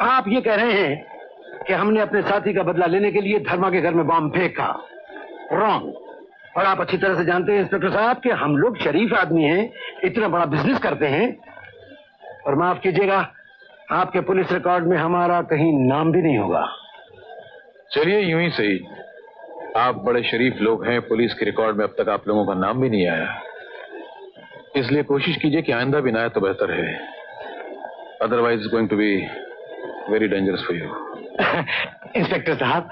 आप ये कह रहे हैं कि हमने अपने साथी का बदला लेने के लिए धर्मा के घर में बॉम्ब फेंका? रॉन्ग। और आप अच्छी तरह से जानते हैं इंस्पेक्टर साहब कि हम लोग शरीफ आदमी हैं, इतना बड़ा बिजनेस करते हैं, और माफ कीजिएगा, आपके पुलिस रिकॉर्ड में हमारा कहीं नाम भी नहीं होगा। चलिए यूं ही सही, आप बड़े शरीफ लोग हैं, पुलिस के रिकॉर्ड में अब तक आप लोगों का नाम भी नहीं आया, इसलिए कोशिश कीजिए कि आइंदा भी ना आए तो बेहतर है। Otherwise going to be very dangerous for you. Inspector साहब,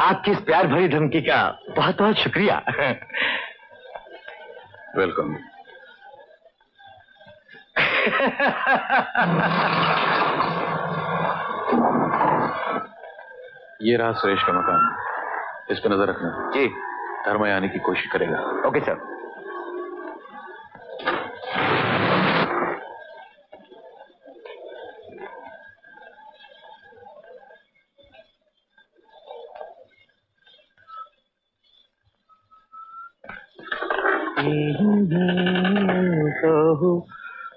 आपकी इस प्यार भरी धमकी का बहुत बहुत शुक्रिया। वेलकम। ये रहा सुरेश का मकान, इस पर नजर रखना। जी। धर्मा आने की कोशिश करेगा। Okay sir.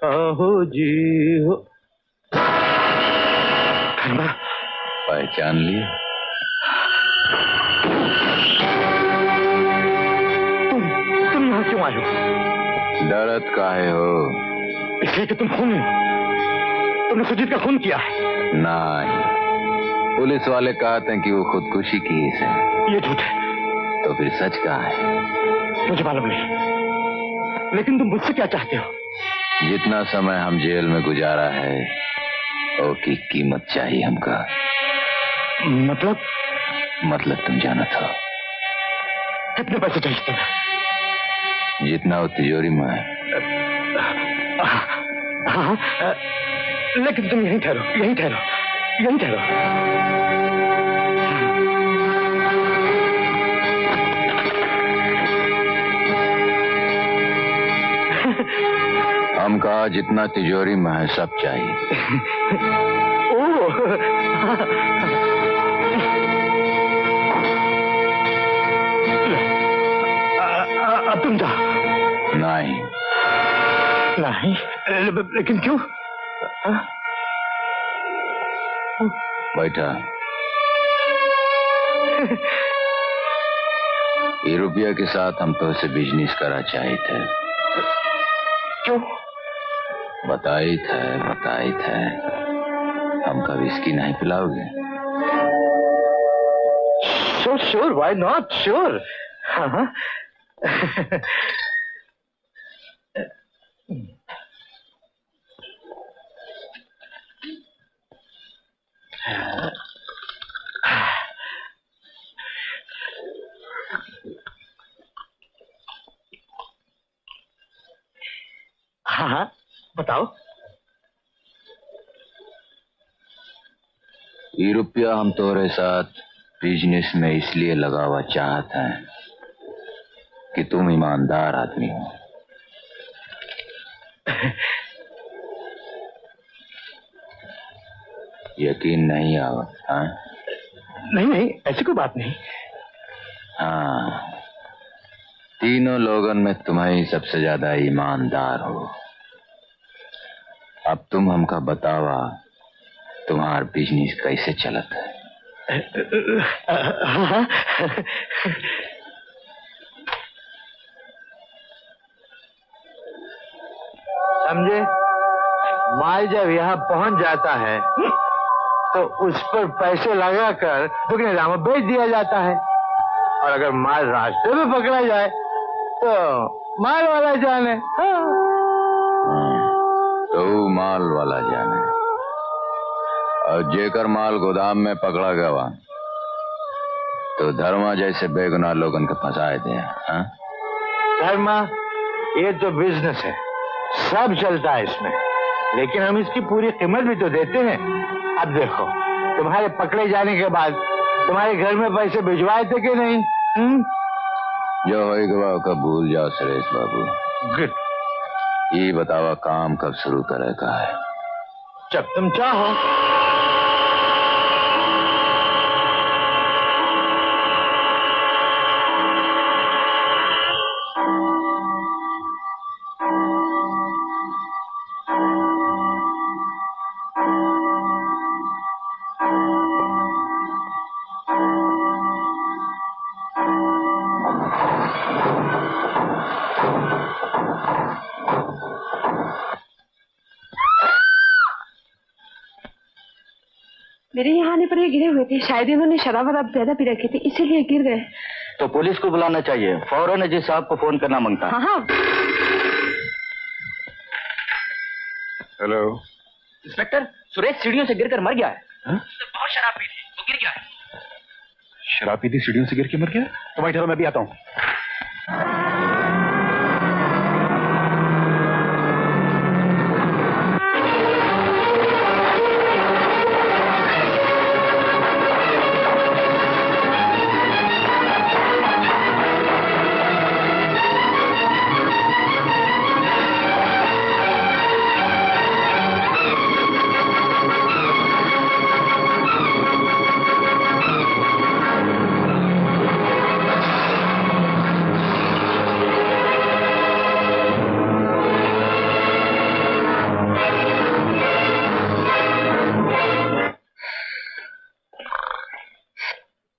आहो जी हो। पहचान लिए? तुम यहाँ क्यों आए हो? डरत काहे हो? इसलिए कि तुम खूनी हो। तुमने सुजीत का खून किया है। नहीं, पुलिस वाले कहते हैं कि वो खुदकुशी की है। ये झूठ है। तो फिर सच कहाँ है? मुझे मालूम नहीं, लेकिन तुम मुझसे क्या चाहते हो? जितना समय हम जेल में गुजारा है उसकी कीमत चाहिए हमका। मतलब तुम जाना था। कितने पैसे चाहिए तुम्हें? जितना वो तिजोरी में है। हाँ, लेकिन तुम यहीं ठहरो, यहीं ठहरो, यहीं ठहरो। हम कहा जितना तिजोरी में है सब चाहिए। अब तुम जाओ। नहीं। नहीं? लेकिन क्यों? बैठा। ये रुपया के साथ हम तो उसे बिजनेस करा चाहिए थे। क्यों? बताई थे हमका विस्की नहीं पिलाओगे? Sure, why not, sure. हाँ। हाँ, बताओ। ये रुपया हम तुम्हारे साथ बिजनेस में इसलिए लगावा चाहते हैं कि तुम ईमानदार आदमी हो। यकीन नहीं आवा? हाँ? नहीं, ऐसी कोई बात नहीं। हाँ, तीनों लोगों में तुम्हारी सबसे ज्यादा ईमानदार हो। अब तुम हमका बतावा तुम्हार बिजनेस कैसे चलता है? समझे? माल जब यहाँ पहुंच जाता है तो उस पर पैसे लगाकर दुगने दाम में बेच दिया जाता है, और अगर माल रास्ते में पकड़ा जाए तो माल वाला जाने। हाँ। तो माल वाला जाने, और जेकर माल गोदाम में पकड़ा गया तो धर्मा जैसे बेगुनाह लोगन के फंसाए दे। हाँ? धर्मा, ये तो बिजनेस है, सब चलता है इसमें, लेकिन हम इसकी पूरी कीमत भी तो देते हैं। अब देखो, तुम्हारे पकड़े जाने के बाद तुम्हारे घर में पैसे भिजवाए थे कि नहीं? जो होगा का भूल जाओ सुरेश बाबू। गुड। ये बतावा काम कब शुरू करेगा है? जब तुम चाहो। मेरे यहाँ आने पर ये गिरे हुए थे, शायद इन्होंने शराब वराब ज्यादा पी रखी थी, इसीलिए गिर गए। तो पुलिस को बुलाना चाहिए, फौरन अजीज साहब को फोन करना मांगता। हाँ हाँ। हेलो इंस्पेक्टर, सुरेश सीढ़ियों से गिरकर मर गया है। बहुत शराब पी थी, वो गिर गया है। शराब पी थी, सीढ़ियों से गिर के मर गया? तो भाई ठहरो, मैं भी आता हूँ।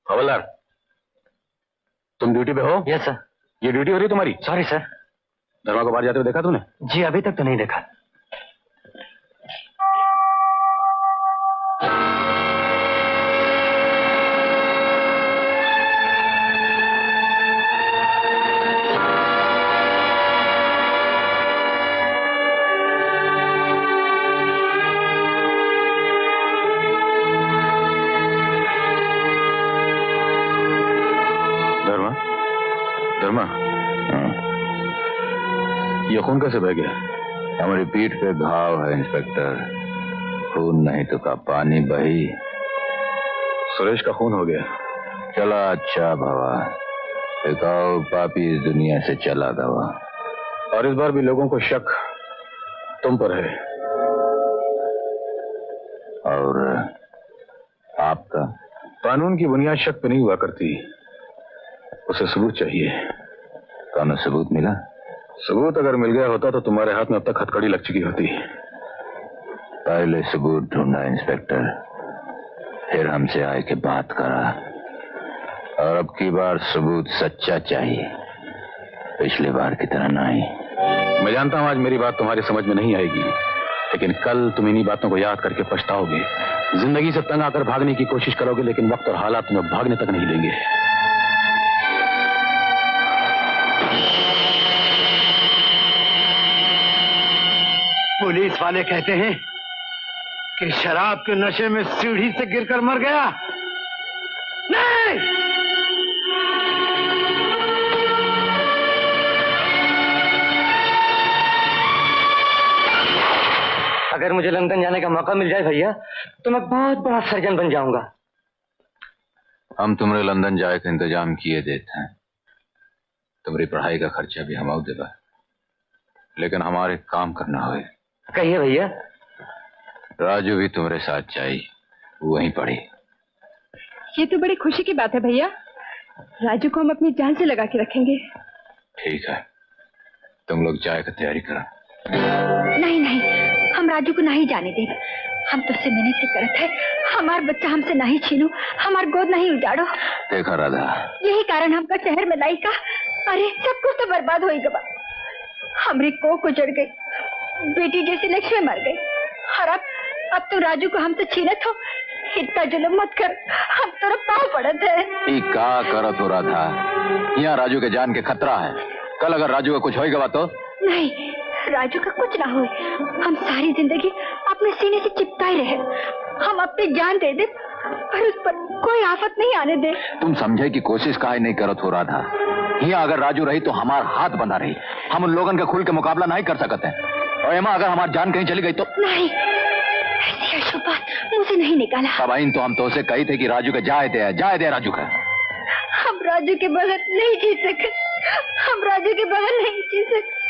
हवलदार, तुम ड्यूटी पे हो? Yes sir. ये ड्यूटी हो रही है तुम्हारी? Sorry sir. धर्मा को बाहर जाते हुए देखा तूने? जी अभी तक तो नहीं देखा। धर्मा, ये खून कैसे बह गया? हमारी पीठ पे घाव है इंस्पेक्टर, खून नहीं तो का पानी बही। सुरेश का खून हो गया। चला अच्छा भवा, बेकाऊ पापी इस दुनिया से चला गवा। और इस बार भी लोगों को शक तुम पर है। और आपका? कानून की बुनियाद शक पे नहीं हुआ करती, उसे सबूत चाहिए। कौन सबूत मिला? सबूत अगर मिल गया होता तो तुम्हारे हाथ में अब तक हथकड़ी लग चुकी होती। पहले सबूत ढूंढा इंस्पेक्टर, फिर हमसे आए के बात करा, और अब की बार सबूत सच्चा चाहिए, पिछली बार की तरह नहीं। मैं जानता हूं आज मेरी बात तुम्हारी समझ में नहीं आएगी, लेकिन कल तुम इन्हीं बातों को याद करके पछताओगे। जिंदगी से तंग आकर भागने की कोशिश करोगे, लेकिन वक्त और हालात तुम्हें भागने तक नहीं देंगे। पुलिस वाले कहते हैं कि शराब के नशे में सीढ़ी से गिरकर मर गया। नहीं, अगर मुझे लंदन जाने का मौका मिल जाए भैया, तो मैं बहुत बड़ा सर्जन बन जाऊंगा। हम तुम्हारे लंदन जाए का इंतजाम किए देते हैं, तुम्हारी पढ़ाई का खर्चा भी हम देगा, लेकिन हमारे काम करना होए। कहिए भैया। राजू भी तुम्हारे साथ चाहिए, वहीं पढ़ी। ये तो बड़ी खुशी की बात है भैया, राजू को हम अपनी जान से लगा के रखेंगे। ठीक है, तुम लोग चाय का तैयारी करो। नहीं नहीं, हम राजू को नहीं जाने देंगे। हम तुझसे मिन्नत करत है, हमारा बच्चा हमसे नहीं छीनो, हमार गोद नहीं उजाड़ो। देखा राधा, यही कारण हमका शहर में लाई का। अरे सब कुछ तो बर्बाद हो गया, हमारी कोख उजड़ गई, बेटी जैसी लक्ष्मी मर गई, और अब तो राजू को हमसे छीनत हो। इतना जुल्म मत कर, हम तेरा पाँव पड़त है। का करत हो राधा, यहाँ राजू के जान के खतरा है। कल अगर राजू का कुछ होगा तो? नहीं, राजू का कुछ ना हो। हम सारी जिंदगी अपने सीने से चिपकाए रहे, हम अपनी जान दे दे, पर उस पर कोई आफत नहीं आने दे। तुम समझे की कोशिश काहे नहीं करत हो राधा? यहाँ अगर राजू रही तो हमारा हाथ बंधा रही, हम उन लोगों के खुल के मुकाबला नहीं कर सकते हैं। और एमा अगर हमारी जान कहीं चली गई तो? नहीं, ऐसी अशुभ बात मुंह से नहीं निकाला। सबाइन तो हम तो उसे कही थे कि राजू के जाए दे राजू का। हम राजू के बगैर नहीं जी सकते, हम राजू के बगैर नहीं जी सकते।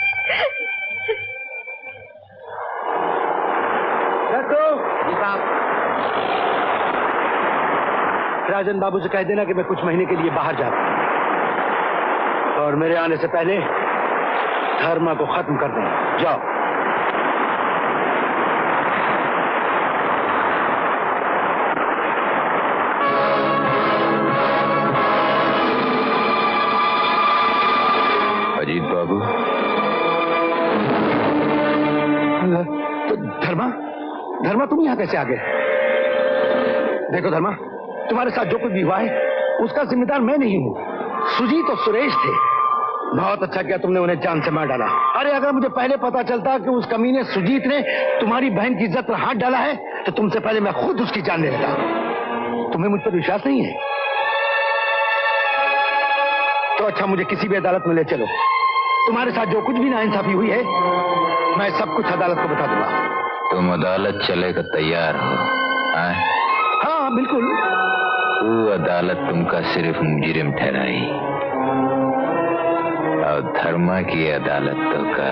राजन बाबू से कह देना कि मैं कुछ महीने के लिए बाहर जाता हूं, और मेरे आने से पहले धर्मा को खत्म कर देना। जाओ। अजीत बाबू, तो धर्मा तुम यहाँ कैसे आ गए? देखो धर्मा, तुम्हारे साथ जो कुछ भी हुआ है उसका जिम्मेदार मैं नहीं हूँ, सुजीत और सुरेश थे। बहुत अच्छा किया तुमने उन्हें जान से मार डाला। अरे अगर मुझे पहले पता चलता कि उस कमीने सुजीत ने तुम्हारी बहन की इज्जत पर हाथ डाला है तो तुमसे पहले मैं खुद उसकी जान ले लेता। तुम्हें मुझ पर विश्वास नहीं है तो अच्छा, मुझे किसी भी अदालत में ले चलो। तुम्हारे साथ जो कुछ भी नाइंसाफी हुई है मैं सब कुछ अदालत को बता दूंगा। तुम अदालत चले का तैयार हो? हाँ बिल्कुल। वो अदालत तुमका सिर्फ मुजरिम ठहराई और धर्मा की अदालत तो का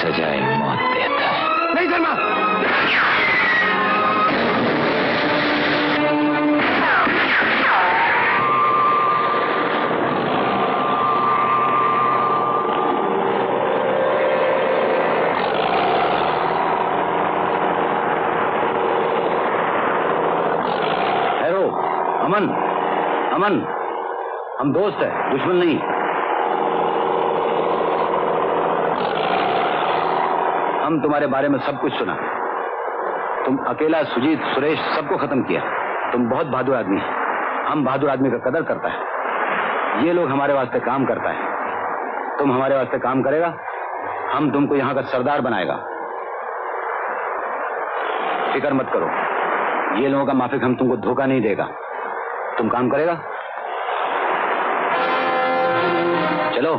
सजाए मौत देता है। नहीं धर्मा, अमन, अमन, हम दोस्त हैं, दुश्मन नहीं। हम तुम्हारे बारे में सब कुछ सुना। तुम अकेला सुजीत, सुरेश सबको खत्म किया। तुम बहुत बहादुर आदमी है। हम बहादुर आदमी का कदर करता है। ये लोग हमारे वास्ते काम करता है। तुम हमारे वास्ते काम करेगा, हम तुमको यहाँ का सरदार बनाएगा। फिक्र मत करो, ये लोगों का माफिक हम तुमको धोखा नहीं देगा। तुम काम करेगा? चलो।